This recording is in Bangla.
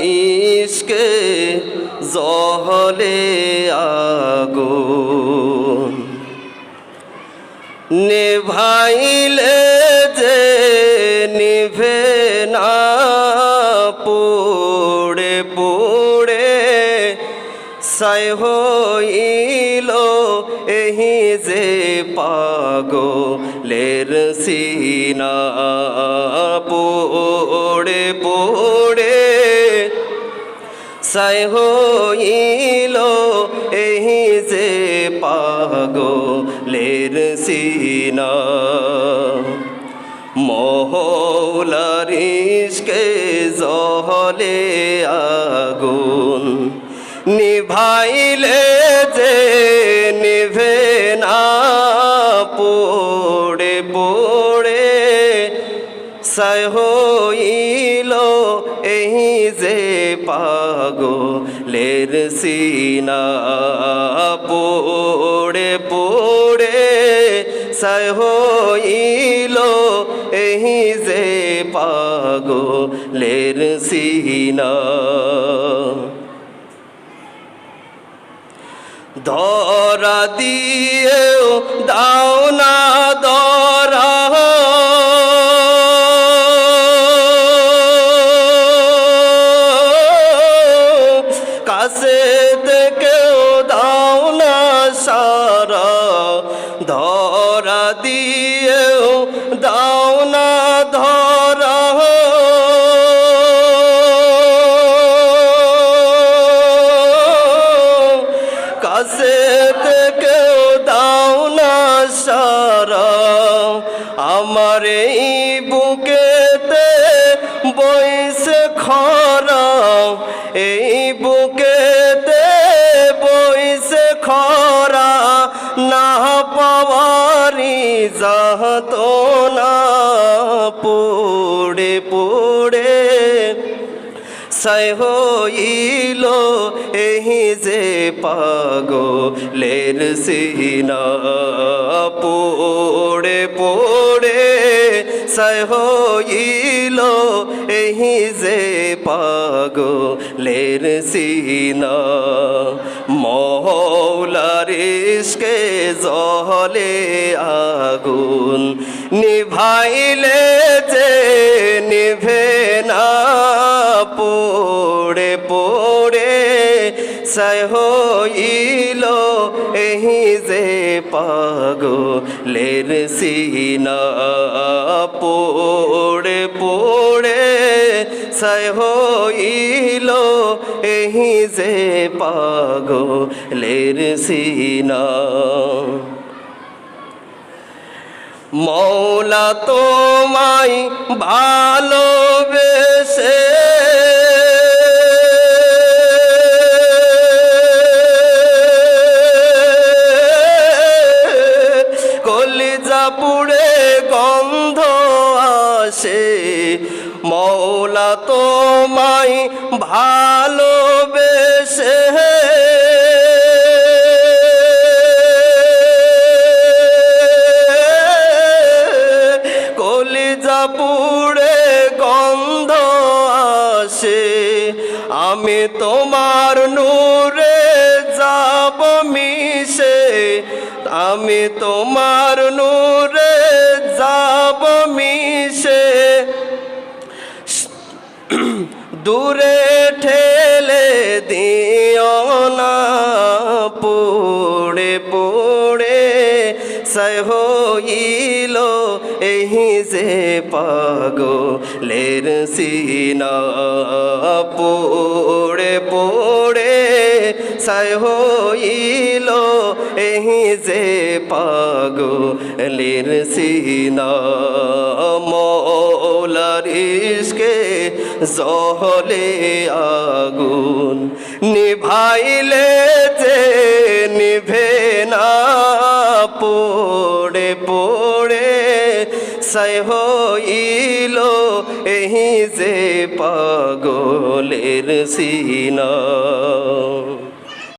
ইশকে জহলে আগুন নেভাইলে যে নিভে না পুড়ে পুড়ে ছাই হইল এহি যে পাগলের সিনা পুড়ে পুড়ে ছাই হইল এহি যে পাগলের সিনা মওলার ইশকে জহলে আগুন নিভাইলে যে নিভে না পুড়ে পুড়ে ছাই হইল এই যে পাগলের সিনা পুড়ে পুড়ে ছাই হইল এই যে পাগলের সিনা ধরা দিয়েও দাও না ধরা কাছে থেকেও দাও না সারা ধরা দিয়েও দাও না ধরা কাছে থেকেও দাও না সারা আমার এই বুকেতে বইছে খরা এই বুকেতে বইছে খরা না পাওয়ারি যাহত না পুড়ে পুড়ে ছাই হইল এহি যে পাগলের সিনা পুড়ে পুড়ে ছাই হইল এহি যে পাগলের সিনা মওলার ইশকে জহলে আগুন নিভাইলে যে নিভে না পুড়ে পুড়ে ছাই হইল এহি যে পাগলের সিনা পুড়ে পুড়ে ছাই হইল এহি যে পাগলের সিনা মওলা তোমায় ভালোবেসে কলিজা পুড়ে গন্ধ আসে মওলা তোমায় ভালোবেসে কলিজা পুড়ে গন্ধ আসে আমি তোমার নূরে যাব মিশে আমি তোমার নূরে যাব মিশে দূরে ঠেলে দিও না পুড়ে পুড়ে ছাই হইল এহি যে পাগলের সিনা পুড়ে পুড়ে ছাই হইল এহি যে পাগলের সিনা মওলার ইশকে জহলে আগুন নিভাইলে যে নিভে না পুড়ে পুড়ে ছাই হইল এহি যে পাগলের সিনা।